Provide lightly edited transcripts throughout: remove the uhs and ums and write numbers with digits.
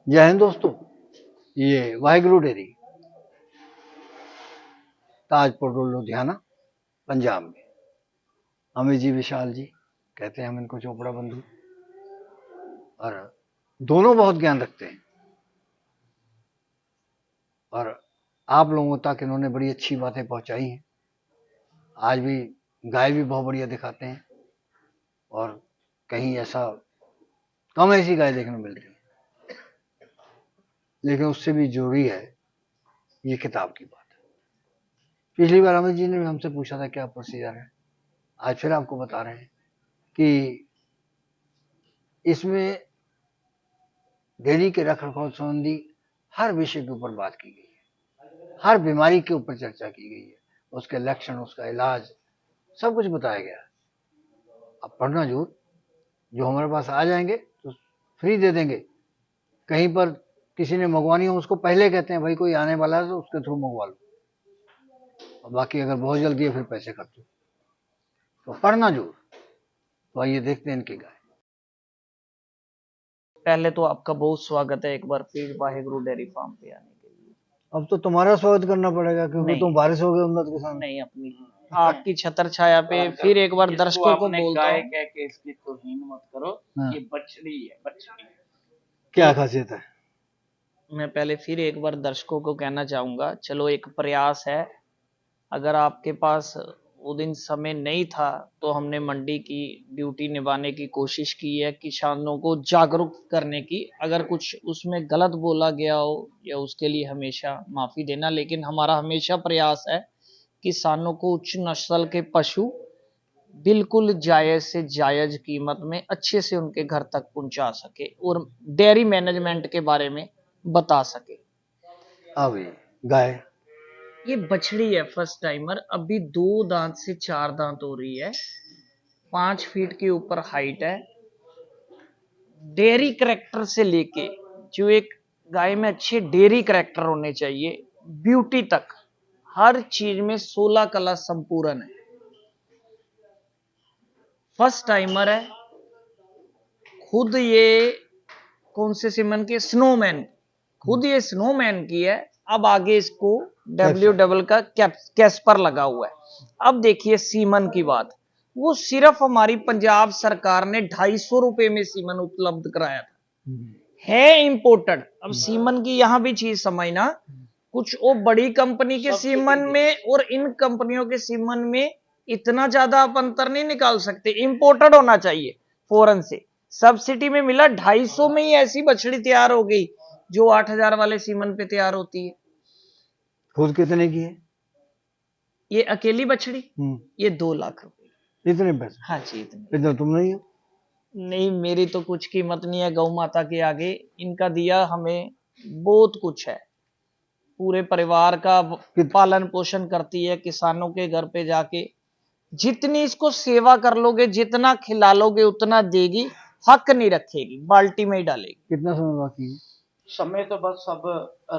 जय हिंद दोस्तों। ये वाहिगुरु डेयरी, ताजपुर रोड, लुधियाना, पंजाब में। अमित जी, विशाल जी, कहते हैं हम इनको चोपड़ा बंधु, और दोनों बहुत ज्ञान रखते हैं और आप लोगों तक इन्होंने बड़ी अच्छी बातें पहुंचाई हैं। आज भी गाय भी बहुत बढ़िया दिखाते हैं और कहीं ऐसा कम ऐसी गाय देखने मिल रही है, लेकिन उससे भी जरूरी है ये किताब की बात। पिछली बार अमित जी ने भी हमसे पूछा था क्या प्रोसीजर है, आज फिर आपको बता रहे हैं कि इसमें डेयरी के रख रखाव संबंधी हर विषय के ऊपर बात की गई है, हर बीमारी के ऊपर चर्चा की गई है, उसके लक्षण, उसका इलाज, सब कुछ बताया गया है। अब पढ़ना जरूर, जो हमारे पास आ जाएंगे तो फ्री दे देंगे। कहीं पर किसी ने मंगवानी हो उसको पहले कहते हैं भाई कोई आने वाला है तो उसके थ्रू मंगवा लो, और बाकी अगर बहुत जल्दी है फिर पैसे खर्च दो। तो पढ़ना जरूर। तो आइए देखते हैं इनकी गाय। पहले तो आपका बहुत स्वागत है एक बार फिर वाहिगुरु डेयरी फार्म पे आने के लिए। अब तो तुम्हारा स्वागत करना पड़ेगा क्योंकि नहीं तुम बारिश हो गए उन्नत किसान। नहीं, अपनी आपकी छतर छाया पे फिर एक बार दर्शकों को बोलता गाय हूँ। कह के इसकी तौहीन मत करो। हाँ। ये बछड़ी है, बछड़ी। क्या खासियत है? मैं पहले फिर एक बार दर्शकों को कहना चाहूंगा, चलो एक प्रयास है। अगर आपके पास वो दिन समय नहीं था तो हमने मंडी की ड्यूटी निभाने की कोशिश की है, किसानों को जागरूक करने की। अगर कुछ उसमें गलत बोला गया हो या उसके लिए हमेशा माफी देना, लेकिन हमारा हमेशा प्रयास है किसानों को उच्च नस्ल के पशु बिल्कुल जायज से जायज कीमत में अच्छे से उनके घर तक पहुंचा सके और डेयरी मैनेजमेंट के बारे में बता सके। अब ये गाय ये बछड़ी है फर्स्ट टाइमर, अभी 2 दांत से 4 दांत हो रही है, 5 फीट के ऊपर हाइट है। डेयरी करेक्टर से लेके जो एक गाय में अच्छे डेयरी करेक्टर होने चाहिए, ब्यूटी तक, हर चीज में 16 कला संपूर्ण है। फर्स्ट टाइमर है। खुद ये कौन से सीमन की? स्नोमैन। खुद ये स्नोमैन की है। अब आगे इसको डब्ल्यू का कैस्पर लगा हुआ है। अब देखिए सीमन की बात, वो सिर्फ हमारी पंजाब सरकार ने 250 रुपए में सीमन उपलब्ध कराया था, है इंपोर्टेड। अब सीमन की यहां भी चीज समझना, कुछ वो बड़ी कंपनी के सीमन में और इन कंपनियों के सीमन में इतना ज्यादा आप अंतर नहीं निकाल सकते। इंपोर्टेड होना चाहिए फॉरेन से। सब्सिडी में मिला 250 में ही ऐसी बछड़ी तैयार हो गई जो 8000 वाले सीमन पे तैयार होती है। खुद कितने की है ये अकेली बछड़ी? ये 2 लाख रुपए। इतने पैसे? हाँ जी, इतने। इतना तुम नहीं हो? नहीं, मेरी तो कुछ कीमत नहीं है गौ माता के आगे। इनका दिया हमें बहुत कुछ है। पूरे परिवार का पालन पोषण करती है। किसानों के घर पे जाके जितनी इसको सेवा कर लोगे, जितना खिला लोगे उतना देगी, हक नहीं रखेगी, बाल्टी में ही डालेगी। कितना समय बाकी है? समय तो बस अब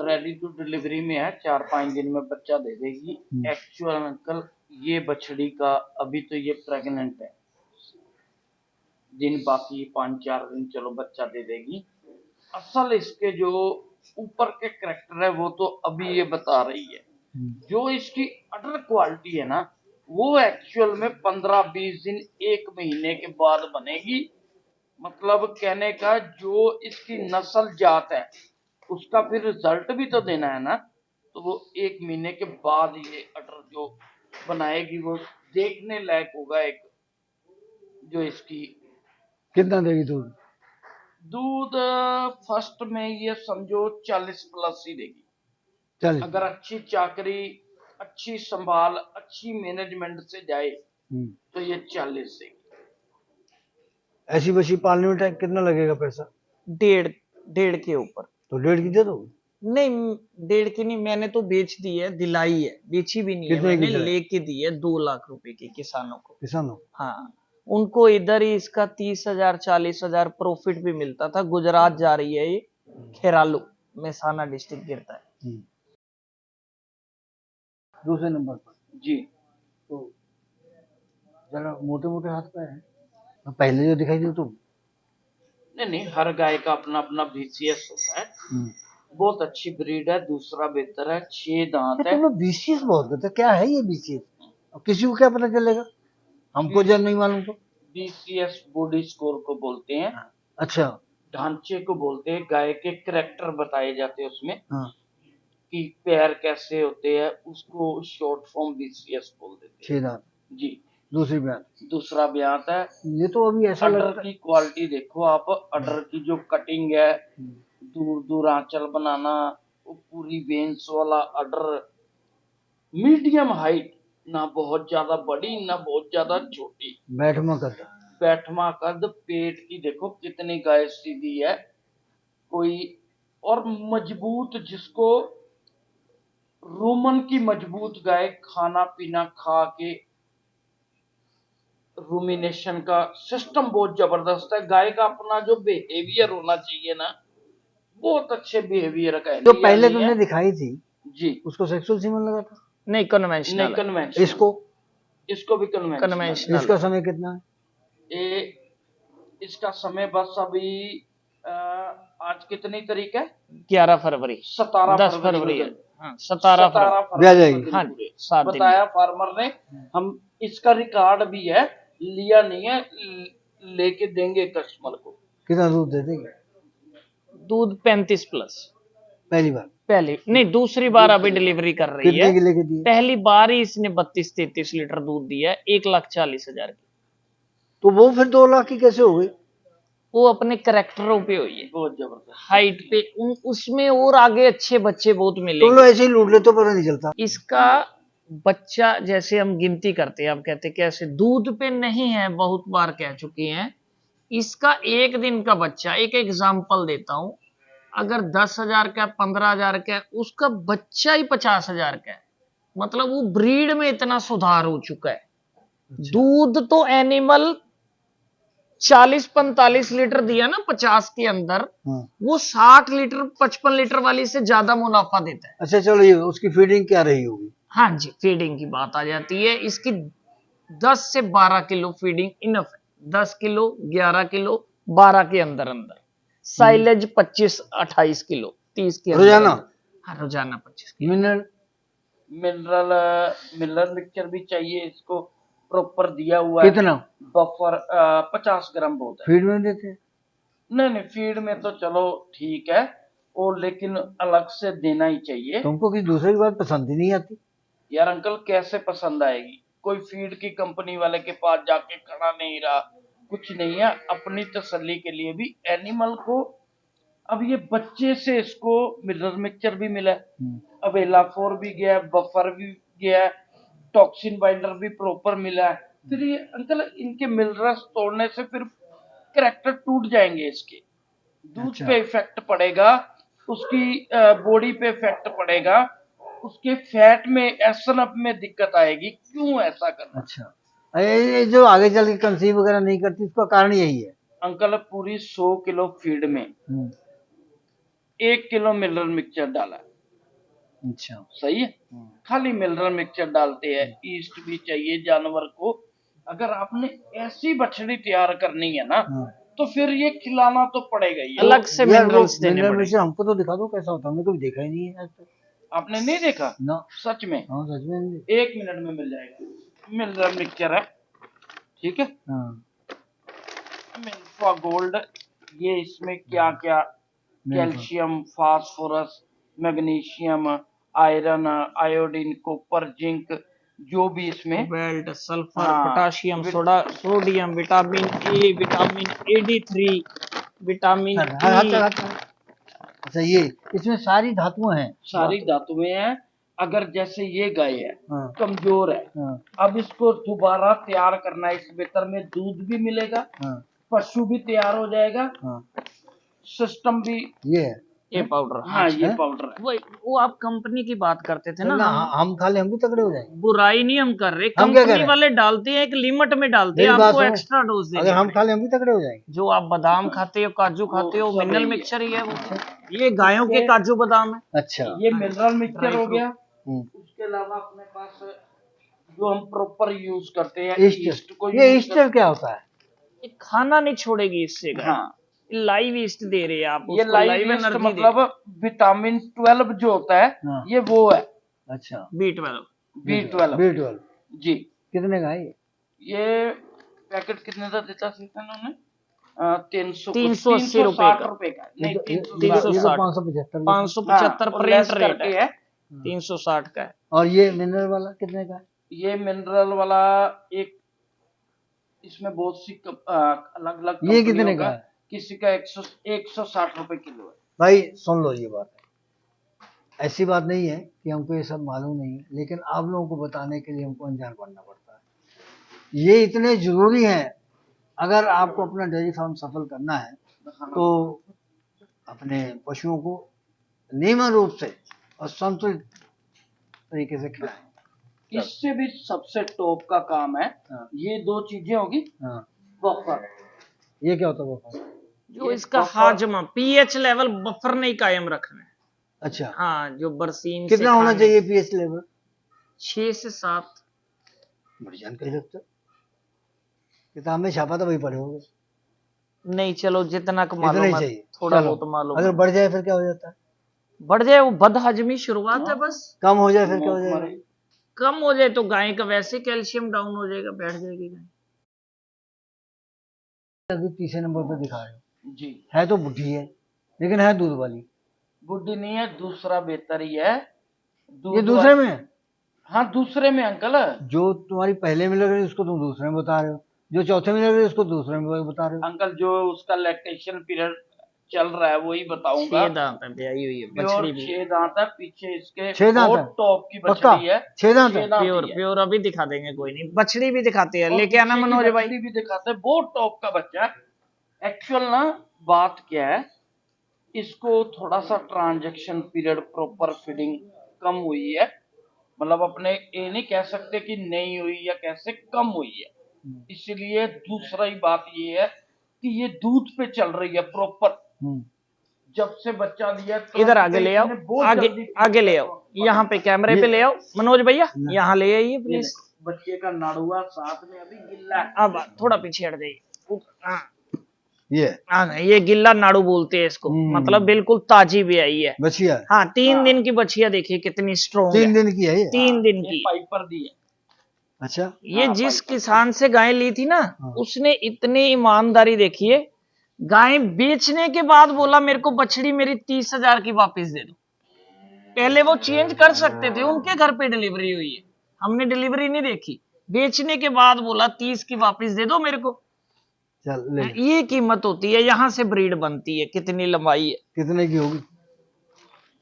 रेडी टू डिलीवरी में है, 4-5 दिन में बच्चा दे देगी। एक्चुअल अंकल ये बछड़ी का अभी तो ये प्रेग्नेंट है, दिन बाकी 5-4 दिन, चलो बच्चा दे देगी। असल इसके जो ऊपर के करैक्टर है वो तो अभी ये बता रही है। जो इसकी अडर क्वालिटी है ना, वो एक्चुअल में 15-20 दिन, 1 महीने के बाद बनेगी। मतलब कहने का जो इसकी नस्ल जात है उसका फिर रिजल्ट भी तो देना है ना, तो वो 1 महीने के बाद ये अडर जो बनाएगी वो देखने लायक होगा। एक जो इसकी कितना देगी दूध? दूध फर्स्ट में ये समझो 40 प्लस ही देगी। 40? अगर अच्छी चाकरी, अच्छी संभाल, अच्छी मैनेजमेंट से जाए तो ये 40 देगी। ऐसी बच्ची पालने में टाइम कितना लगेगा पैसा? 1.5 के ऊपर। तो 1.5 की दे दो? नहीं, 1.5 की नहीं, मैंने तो बेच दी है, दिलाई है, बेची भी नहीं है मैंने, लेके दी है 2 लाख रुपए की किसानों को। किसानों? हाँ, उनको इधर ही इसका 30,000 40,000 प्रॉफिट भी मिलता था। गुजरात जा रही है ये, खेरालू मेहसाना डिस्ट्रिक्ट गिरता है। दूसरे नंबर पर जी तो जरा मोटे मोटे हाथ पे है, पहले जो दिखाई दी तुम। नहीं, हर गाय का अपना अपना बीसीएस होता है। बहुत अच्छी ब्रीड है, दूसरा बेहतर है, 6 दांत है। तुम लोग बीसीएस बहुत करते हो, क्या है ये बीसीएस? किसी को क्या पता चलेगा, हमको जब नहीं मालूम तो। बीसीएस बॉडी स्कोर को बोलते हैं, अच्छा। ढांचे को बोलते हैं, गाय के करैक्टर बताए जाते हैं उसमें हाँ। कि पैर कैसे होते हैं, उसको शॉर्ट फॉर्म बीसीएस बोल देते हैं। 6 दांत जी। दूसरी बयान, दूसरा ब्यात है। ये तो अभी ऐसा लग अडर रहा की क्वालिटी देखो आप, अडर की जो कटिंग है, दूर दूर आंचल बनाना, वो पूरी वेन्स वाला अडर, मीडियम हाइट, ना बहुत ज्यादा बड़ी ना बहुत ज्यादा छोटी, बैठमा करता। बैठमा कद, पेट की देखो कितनी गाय सीधी है कोई, और मजबूत, जिसको रोमन की मजबूत गाय, खाना पीना खा के रूमिनेशन का सिस्टम बहुत जबरदस्त है। गाय का अपना जो बिहेवियर होना चाहिए ना, बहुत अच्छे बिहेवियर का है। जो लिया पहले नहीं तुमने है। दिखाई थी जी, उसको सेक्सुअल सीमन लगा था? नहीं नहीं कन्वेंशनल, कन्वेंशनल, इसको भी कन्वेंशनल। कन्वेंशनल। इसका समय कितना है? ये इसका समय बस अभी आज कितनी तारीख है? 11 फरवरी, 17 10 फरवरी फरवरी को है। दिन। हाँ 17 फरवरी भी आ जाएगी। दिन हाँ, पूरे 7 दिन बताया फार्मर ने। हम इसका रिकॉर्ड भी है, लिया नहीं है, लेके देंगे कस्टमर को। कितना दूध दे देगी दूध 35 प्लस। पहली बार? पहली नहीं, दूसरी बार अभी डिलीवरी कर रही कितने है। की लेके दी? पहली बार ही इसने 32-33 लीटर दूध दिया है, 1,40,000 की। तो वो फिर 2 लाख की कैसे हो गई? वो अपने करेक्टरों पे हुई है, बहुत जबरदस्त हाइट पे, उसमें और आगे अच्छे बच्चे बहुत तुम मिलेंगे। लोग ऐसे ही लूट लेते हो, पता नहीं चलता। इसका बच्चा जैसे हम गिनती करते हैं, आप कहते हैं कैसे, दूध पे नहीं है, बहुत बार कह चुकी हैं। इसका एक दिन का बच्चा, एक एग्जाम्पल देता हूं, अगर 10,000 का 15,000 का, उसका बच्चा ही 50,000 का है। मतलब वो ब्रीड में इतना सुधार हो चुका है। दूध तो एनिमल 40-45 लीटर दिया ना 50 के अंदर, हाँ। वो 60 लीटर 55 लीटर वाली से ज्यादा मुनाफा देता है। अच्छा चलो, ये उसकी फीडिंग क्या रही होगी? हाँ जी, फीडिंग की बात आ जाती है। इसकी 10 से 12 किलो फीडिंग इनफ है। 10 किलो, 11 किलो, 12 के अंदर अंदर। साइलेज 25-28 किलो, 30 के अंदर रोजाना? हाँ, रोजाना 25 किलो। मिनरल मिनरल मिक्सचर भी चाहिए इसको, प्रॉपर दिया हुआ है। कितना? बफर 50 ग्राम बहुत है। फीड में देते हैं? नहीं, फीड में तो चलो ठीक है, और लेकिन अलग से देना ही चाहिए। तुमको किसी दूसरे की बात पसंद ही नहीं आती यार अंकल, कैसे पसंद आएगी? कोई फीड की कंपनी वाले के पास जाके खड़ा नहीं रहा, कुछ नहीं है, अपनी तसल्ली के लिए भी एनिमल को। अब ये बच्चे से इसको मिनरल मिक्सचर भी मिला है, अब एलाफोर भी गया है, बफर भी गया है, टॉक्सिन बाइंडर भी प्रॉपर मिला है। फिर ये अंकल, इनके मिनरल्स तोड़ने से फिर करैक्टर टूट जाएंगे इसके, दूध अच्छा। पे इफेक्ट पड़ेगा, उसकी बॉडी पे इफेक्ट पड़ेगा, उसके फैट में, एसनअप में दिक्कत आएगी। क्यों ऐसा करना? अच्छा, ये जो आगे चल के कंसीव वगैरह नहीं करती, इसका कारण यही है? अंकल पूरी 100 किलो फीड में 1 किलो मिनरल मिक्सचर डाला है। अच्छा। सही है, खाली मिनरल मिक्सचर डालते हैं। ईस्ट भी चाहिए जानवर को। अगर आपने ऐसी बछड़ी तैयार करनी है ना, तो फिर ये खिलाना तो पड़ेगा ही। अलग से मिनरल्स देने मिनरल पड़ेंगे। मिक्सचर हमको तो दिखा दो कैसा होता है, हमने कभी देखा ही नहीं है आज तक। आपने नहीं देखा ना। सच में? हाँ सच में नहीं। 1 मिनट में मिल जाएगा। मिनरल मिक्सचर है, ठीक है। हाँ। मिल्फा गोल्ड, ये इसमें क्या क्या, calcium, phosphorus, magnesium, iron, iodine, copper, zinc, जो भी इसमें, बेल्ट, सल्फर, हाँ, potassium, sodium, vitamin A, vitamin AD3, vitamin E. अच्छा, ये इसमें सारी धातुएं हैं? सारी धातुएं हैं। अगर जैसे ये गाय है, हाँ। कमजोर है, हाँ। अब इसको दोबारा तैयार करना है, इस बेहतर में दूध भी मिलेगा, हाँ। पशु भी तैयार हो जाएगा, हाँ। सिस्टम भी। ये है ये पाउडर, हाँ, ये पाउडर है। वो आप कंपनी की बात करते थे ना, हम खा ले, हम भी तगड़े हो जाएंगे। बुराई नहीं हम कर रहे, हम क्या कर कंपनी रहे हैं? वाले डालते हैं, एक लिमिट में डालते हैं, मेरी बात आपको सुनो, एक्स्ट्रा डोज देनी अगर हम पड़ेगी। खा ले हम भी तगड़े हो जाएंगे। जो आप बादाम खाते हो, काजू खाते हो, सब मिनरल यही है। मिक्सचर ही है वो। ये गायों के काजू बादाम है। अच्छा। ये मिनरल मिक्सचर हो ड्राई गया। उसके अलावा अपने पास जो हम प्रॉपर यूज करते हैं, ईस्ट को ये ईस्टर क्या होता है? ये खाना नहीं छोड़ेगी इससे गाय। हाँ, लाइव ईस्ट दे रहे हैं आप ये उसको, लाइव लाइव ईस्ट एनर्जी मतलब विटामिन 12 जो होता है, हाँ। ये वो है अच्छा, B12। B12 B12 जी। कितने का है ये पैकेट कितने का देता था इन्होंने? 380 ₹360 रुपए का, ये नहीं तो 360 575 575 हाँ, प्रिंट लेस रेट करके है, है। 360 का है। और ये मिनरल वाला कितने का है? ये मिनरल वाला एक, इसमें बहुत सी अलग अलग ये कितने का है? किसी का 160 रुपए किलो है। भाई सुन लो, ये बात है, ऐसी बात नहीं है कि हमको ये सब मालूम नहीं है, लेकिन आप लोगों को बताने के लिए हमको अनजान बनना पड़ता है। ये इतने जरूरी हैं। अगर आपको अपना डेयरी फार्म सफल करना है तो अपने पशुओं को नियमित रूप से और संतुलित तरीके से खिलाएं। इससे भी सबसे टॉप का काम है, हाँ। ये दो चीजें होगी, हाँ, बफर। ये क्या होता है बफर? जो ये इसका बफर- हाजमा पीएच लेवल बफर नहीं कायम रखना है। अच्छा, हाँ, जो बरसीन से कितना होना खाने- चाहिए पीएच लेवल? 6 से 7। बड़ी जानकारी रखते हो। किताब में छापा तो वही पढ़े होगे। नहीं, चलो जितना को इतना मालूम ही है, चाहिए। थोड़ा चलो, बहुत मालूम अगर है। बढ़ जाए फिर क्या हो जाता है? बढ़ जाए वो बदहजमी शुरुआत है बस। कम हो जाए फिर क्या हो जाएगा? कम हो जाए तो गाय का वैसे कैल्शियम डाउन हो जाएगा, बैठ जाएगी गाय। अभी तीसरे नंबर पे दिखा रहे हो, जी। है तो बुढ़ी है लेकिन है दूध वाली। बुढ़ी नहीं है, दूसरा बेहतर ही है। ये दूसरे में है? हाँ, दूसरे में अंकल। जो तुम्हारी पहले में लग रही है उसको तुम दूसरे में बता रहे हो, जो चौथे में लग रही है उसको दूसरे में बता रहे हो। अंकल जो उसका लैक्टेशन पीरियड चल रहा है वही बताऊंगा। 6 दांत है, ब्याई हुई है प्योर बछड़ी भी। 6 दांत है, पीछे इसके 6 दांत है? बहुत टॉप की पक्का? बछड़ी है। 6 दांत है? 6 दांत प्योर ही है। प्योर अभी दिखा देंगे, कोई नहीं, बछड़ी भी दिखाते हैं, और लेके आना पीछे की मनोज भाई। बछड़ी भी दिखाते हैं, बहुत टॉप का बच्चा है। एक्चुअल ना बात क्या है, इसको थोड़ा सा ट्रांजैक्शन पीरियड प्रॉपर फीडिंग कम हुई है, मतलब अपने ये नहीं कह सकते कि नहीं हुई या कैसे कम हुई है। इसलिए दूसरा ही बात ये है कि ये दूध पे चल रही है प्रॉपर। जब से बच्चा लिया तो इधर आगे ले आओ, आगे ले आओ, यहाँ पे कैमरे पे ले आओ मनोज भैया, यहाँ ले आइए प्लीज। बच्चे का नाड़ुआ साथ में अभी गिल्ला है। अब थोड़ा पीछे हट जाइए। हाँ, ये गिल्ला नाड़ू बोलते हैं इसको, मतलब बिल्कुल ताजी भी आई है बछिया है? हाँ, 3 दिन की बछिया, देखिए कितनी स्ट्रॉन्ग है। 3 दिन की है ये? 3 दिन ये की। पाइपर दी है। अच्छा, ये जिस किसान से गाय ली थी ना, हाँ। उसने इतनी ईमानदारी देखिए, गाय बेचने के बाद बोला मेरे को बछड़ी मेरी 30,000 की वापस दे दो। पहले वो चेंज कर सकते थे, उनके घर पे डिलीवरी हुई है, हमने डिलीवरी नहीं देखी। बेचने के बाद बोला 30 की वापस दे दो मेरे को। चल ले। ये कीमत होती है, यहाँ से ब्रीड बनती है। कितनी लंबाई है? कितने की होगी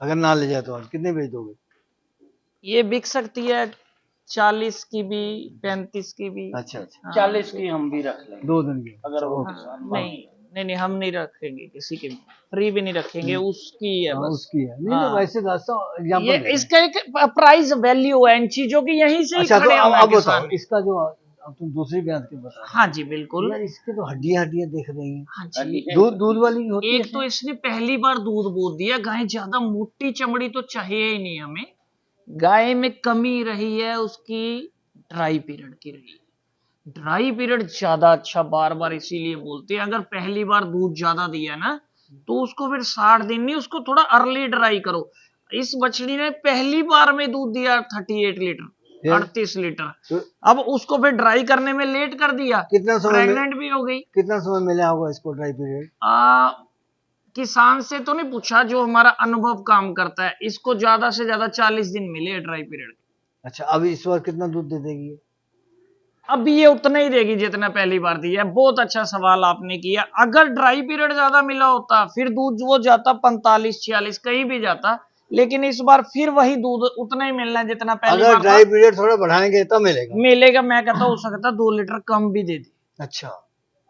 अगर ना ले जाए तो? आज कितने बेच दोगे? ये बिक सकती है 40 की भी, 35 की भी। अच्छा अच्छा, 40 की हम भी रख लेंगे 2 दिन की। अगर वो हाँ, किसान नहीं नहीं नहीं, हम नहीं रखेंगे किसी के, फ्री भी नहीं रखेंगे, उसकी है हाँ, बस। उसकी है। नहीं हाँ। तो वैसे रास्ता ये एग्जांपल दे। इसका एक प्राइस वैल्यू है इन चीजों की, यहीं से ही अच्छा, तो खड़े हुए हैं अब बताओ किसान। इसका जो अब तुम दूसरी ब्याज की बता रहे हाँ जी बिल्कुल। हो यार, इसके तो हड्डियां हड्डियां दिख रही हैं। हाँ जी, दूध वाली होती है। एक तो इसने पहली बार दूध बो दिया, गाय ज्यादा मोटी चमड़ी तो चाहिए ही नहीं हमें। गाय में कमी रही है उसकी ड्राई पीरियड की रही है। ड्राई पीरियड ज्यादा अच्छा, बार बार इसीलिए बोलते हैं, अगर पहली बार दूध ज्यादा दिया ना तो उसको फिर 60 दिन नहीं, उसको थोड़ा अर्ली ड्राई करो। इस बछड़ी ने पहली बार में दूध दिया 38 लीटर, 38 लीटर। तो अब उसको फिर ड्राई करने में लेट कर दिया, कितना समय प्रेग्नेंट भी हो गई। कितना समय मिला होगा इसको ड्राई पीरियड? किसान से तो नहीं पूछा, जो हमारा अनुभव काम करता है, इसको ज्यादा से ज्यादा 40 दिन मिले ड्राई पीरियड। अच्छा, अभी इस बार कितना दूध दे देगी? अब ये उतना ही देगी जितना पहली बार दिया। बहुत अच्छा सवाल आपने किया। अगर ड्राई पीरियड ज्यादा मिला होता फिर दूध वो जाता 45-46 कहीं भी जाता, लेकिन इस बार फिर वही दूध उतना ही मिलना है जितना पहली अगर बार ड्राई पीरियड थोड़ा बढ़ाएंगे तब मिलेगा? मिलेगा। मैं कहता हूँ हो सकता 2 लीटर कम भी दे दे, अच्छा,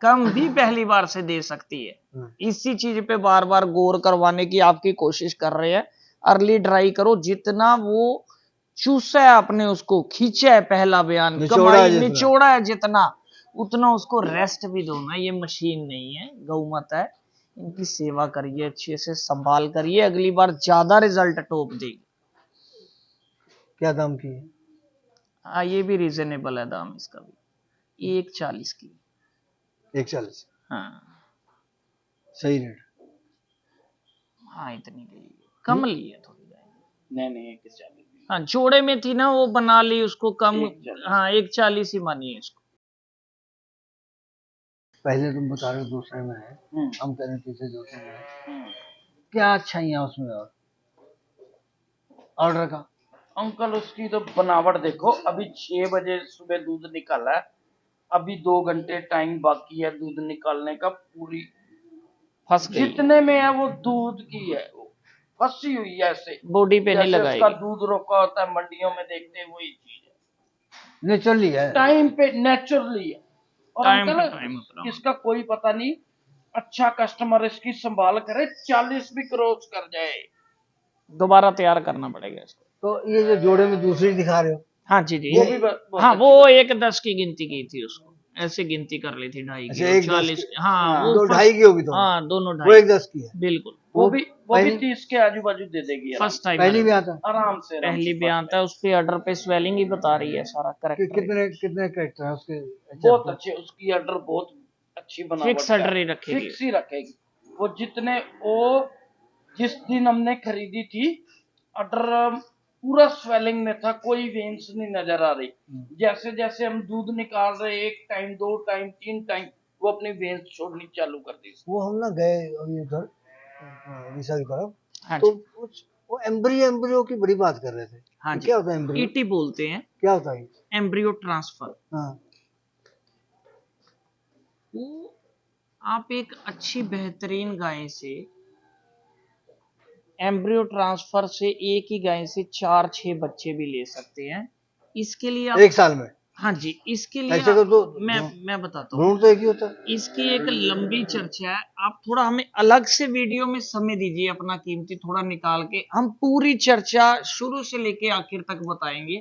कम भी पहली बार से दे सकती है। इसी चीज पे बार बार गौर करवाने की आपकी कोशिश कर रहे हैं। अर्ली ड्राई करो, जितना वो चूसा है आपने उसको खींचा है, पहला बयान निचोड़ा है जितना, उतना उसको रेस्ट भी दो ना। ये मशीन नहीं है, गौ माता है, इनकी सेवा करिए, अच्छे से संभाल करिए, अगली बार ज्यादा रिजल्ट टॉप देगी। क्या दाम की है? हाँ, ये भी रीजनेबल है दाम इसका भी, 140 की। 140? हाँ, सही रेट। हाँ इतनी की ली है। कम ली है थोड़ी गाय। नहीं 140। हाँ जोड़े में थी ना, वो बना ली उसको कम। 140। हाँ 140 ही मानी है इसको। पहले तुम बता रहे हो दूसरे में है, हम कह रहे हैं तीसरे दूसरे में है। क्या अच्छा ही है उसमें और ऑर्डर का? अंकल उसकी तो बनावट देखो, अभी 6 बजे सुबह दूध निकाला है, अभी 2 घंटे टाइम बाकी है दूध निकालने का। पूरी फंस गई जितने में है वो दूध की है, वो फंसी हुई है ऐसे, बॉडी पे नहीं जैसे लगाएगी। उसका दूध रोका होता है मंडियों में देखते हैं, वही चीज है। नेचुरली है, टाइम पे नेचुरली है। और टाइम अंकल पे टाइम अपना। इसका कोई पता नहीं, अच्छा कस्टमर इसकी संभाल करे, 40 भी क्रॉस कर जाए, दोबारा तैयार करना पड़ेगा इसको। तो ये जो जोड़े में दूसरी दिखा रहे हो, हाँ जी वो भी बहुत हाँ अच्छी वो 1-10 की गिनती की थी उसको, ऐसे गिनती कर ली थी 2.5 अच्छा, की 1-10 40। की। हाँ दो वो 2.5 की होगी, दोनों हाँ दोनों वो 2.5 1-10 की है। बिल्कुल। वो भी पहली- 30 के आजू बाजू दे देगी फर्स्ट टाइम पहली भी आता है आराम से पहली भी आता है। उस पे ऑर्डर पे स्वेलिंग ही बता रही है सारा कि करेक्ट। कितने कैरेक्टर है उसके? बहुत अच्छे, उसकी ऑर्डर बहुत अच्छी बनावट फिक्स ऑर्डर ही रखेगी। फिक्स ही रखेगी वो। जितने वो जिस दिन हमने खरीदी थी ऑर्डर पूरा स्वेलिंग में था, कोई वेन्स नहीं नजर आ रही। जैसे जैसे हम दूध निकाल रहे, 1 टाइम 2 टाइम 3 टाइम, वो अपनी वेन्स छोड़नी चालू कर दी। वो हम ना गए अभी उधर विशा की तरफ, हाँ तो जी वो एम्ब्रियो की बड़ी बात कर रहे थे। हाँ ये जी। क्या होता है एम्ब्रियो? ईटी बोलते हैं, क्या होता है? Embryo transfer. हाँ, वो आप एक अच्छी बेहतरीन गाय से, एम्ब्रियो ट्रांसफर से एक ही गाय से 4-6 बच्चे भी ले सकते हैं। इसके लिए आप 1 साल में? हाँ जी, इसके लिए ऐसे तो मैं बताता हूँ। भ्रूण तो एक ही होता है। इसकी एक लंबी चर्चा है, आप थोड़ा हमें अलग से वीडियो में समय दीजिए अपना कीमती थोड़ा निकाल के, हम पूरी चर्चा शुरू से लेके आखिर तक बताएंगे।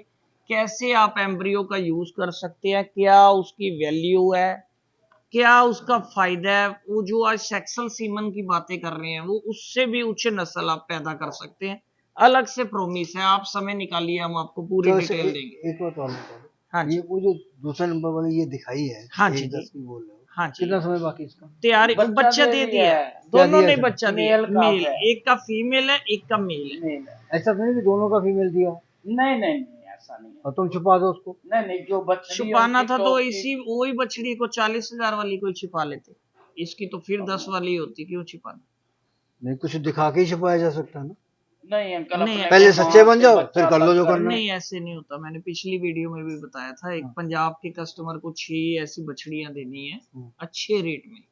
कैसे आप एम्ब्रियो का यूज कर सकते हैं, क्या उसकी वैल्यू है, क्या उसका फायदा है। वो जो आज सेक्सुअल सीमन की बातें कर रहे हैं, वो उससे भी उच्च नस्ल आप पैदा कर सकते हैं। अलग से प्रोमिस है, आप समय निकालिए, हम आपको पूरी तो डिटेल देंगे। एक बात और बता दो, हाँ जी ये वो जो दूसरे नंबर वाली ये दिखाई है, हाँ जी 1-10 की बोल रहे हो, हाँ जी। कितना समय बाकी इसका? तैयारी बच्चा दे दिया है, दोनों ने बच्चा दिया। मेल, एक का फीमेल है, एक का मेल है। ऐसा तो नहीं कि दोनों का फीमेल दिया? नहीं ऐसा नहीं है। और तुम छुपा दो उसको? नहीं जो बच्ची छुपाना था तो इसी वही बछड़ी को 40,000 वाली को छिपा लेते, इसकी तो फिर 10 वाली होती, क्यों छिपाना? नहीं, कुछ दिखा के ही छुपाया जा सकता है ना। नहीं अंकल, नहीं, पहले सच्चे बन जाओ, फिर कर लो जो करना है। नहीं ऐसे नहीं होता, मैंने पिछली वीडियो में भी बताया था। एक पंजाब के कस्टमर को 6 ऐसी बछड़ियां देनी है अच्छे रेट में,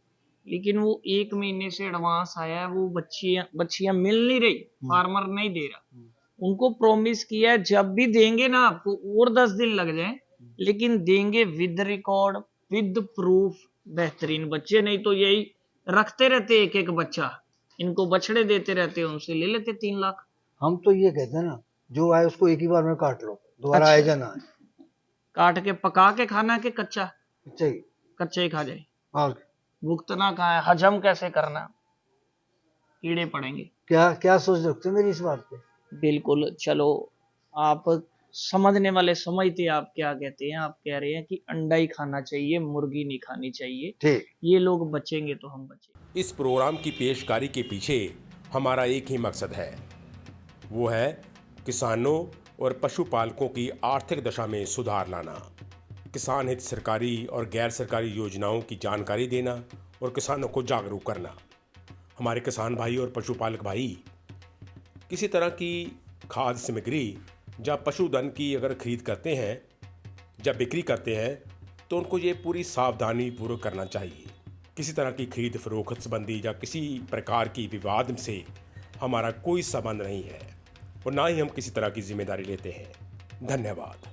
लेकिन वो 1 महीने से एडवांस आया है, वो बच्चियां मिल नहीं रही, फार्मर नहीं दे रहा। उनको प्रॉमिस किया है जब भी देंगे ना आपको, और 10 दिन लग जाए लेकिन देंगे विद रिकॉर्ड विद प्रूफ बेहतरीन बच्चे। नहीं तो यही रखते रहते एक एक बच्चा, इनको बछड़े देते रहते, उनसे ले लेते 3 लाख। हम तो ये कहते हैं ना, जो आए उसको एक ही बार में काट लो, दोबारा आए जा ना आए। काट के पका के खाना के कच्चा? कच्चा ही खा जाए, और भुगतना कहाँ है, हजम कैसे करना, कीड़े पड़ेंगे। क्या सोच रखते हो मेरी इस बात पे? बिल्कुल, चलो आप समझने वाले समझते, आप क्या कहते हैं। आप कह रहे हैं कि अंडा ही खाना चाहिए, मुर्गी नहीं खानी चाहिए। ठीक, ये लोग बचेंगे तो हम बचेंगे। इस प्रोग्राम की पेशकारी के पीछे हमारा एक ही मकसद है, वो है किसानों और पशुपालकों की आर्थिक दशा में सुधार लाना, किसान हित सरकारी और गैर सरकारी योजनाओं की जानकारी देना और किसानों को जागरूक करना। हमारे किसान भाई और पशुपालक भाई किसी तरह की खाद्य सामग्री या पशुधन की अगर खरीद करते हैं, जब बिक्री करते हैं, तो उनको ये पूरी सावधानी पूर्वक करना चाहिए। किसी तरह की खरीद फरोख्त संबंधी या किसी प्रकार की विवाद से हमारा कोई संबंध नहीं है और ना ही हम किसी तरह की जिम्मेदारी लेते हैं। धन्यवाद।